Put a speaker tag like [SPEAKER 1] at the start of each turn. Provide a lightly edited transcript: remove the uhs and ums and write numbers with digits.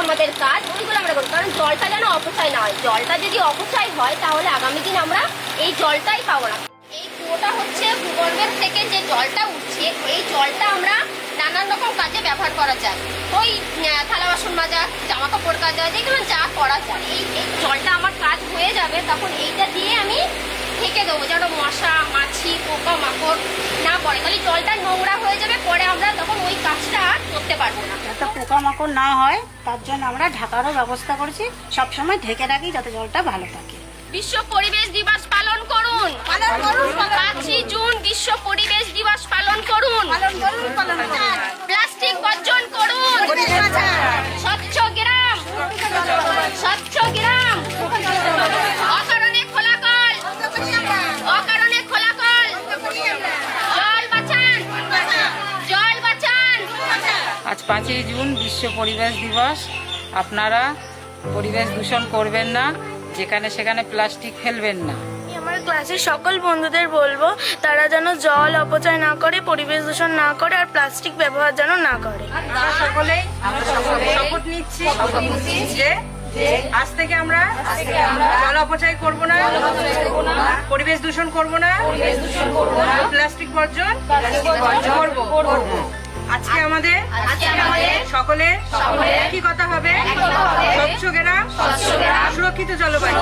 [SPEAKER 1] আমাদের কাজ, ওইগুলো আমরা করবো। কারণ জলটা যেন অপচয় না হয়। জলটা যদি অপচয় হয় তাহলে আগামী দিন আমরা এই জলটাই পাবো না। এই কুয়োটা হচ্ছে ভূগর্ভের থেকে যে জলটা উঠছে, এই জলটা আমরা নানান রকম কাজে ব্যবহার করা যায়। ওই থালা বাসন মাজা, জামা কাপড় কাচা, যেগুলো যা করা যায়, এই জলটা আমার কাজ হয়ে যাবে, তখন এইটা দিয়ে আমি ঢেকে দেবো যেন মশা মাছি পোকা মাকড় না পড়ে। তাহলে জলটা নোংরা হয়ে যাবে, পরে আমরা তখন ওই কাজটা আর করতে পারবো না।
[SPEAKER 2] যাতে পোকামাকড় না হয় তার জন্য আমরা ঢাকারও ব্যবস্থা করেছি, সবসময় ঢেকে রাখি যাতে জলটা ভালো থাকে।
[SPEAKER 1] বিশ্ব পরিবেশ দিবস পালন করুন। 5ই জুন বিশ্ব পরিবেশ দিবস পালন করুন। প্লাস্টিক বর্জন করুন। স্বচ্ছ গ্রাম, স্বচ্ছ গ্রাম। অকারণে খোলা কল, অকারণে খোলা কল। জল বাঁচান, জল বাঁচান।
[SPEAKER 3] আজ 5ই জুন বিশ্ব পরিবেশ দিবস। আপনারা পরিবেশ দূষণ করবেন না, যেখানে সেখানে প্লাস্টিক ফেলবেন না।
[SPEAKER 4] আমার ক্লাসের সকল বন্ধুদের বলবো তারা যেন জল অপচয় না করে, পরিবেশ দূষণ না করে, আর প্লাস্টিক ব্যবহার যেন না করে।
[SPEAKER 5] আমরা সকলেই শপথ নিচ্ছি যে আজ থেকে আমরা জল অপচয় করব না, পরিবেশ দূষণ করব না, প্লাস্টিক বর্জন করব। আজকে আমাদের সকলের একই কথা হবে, স্বচ্ছ গ্রাম, সুরক্ষিত জলবায়ু।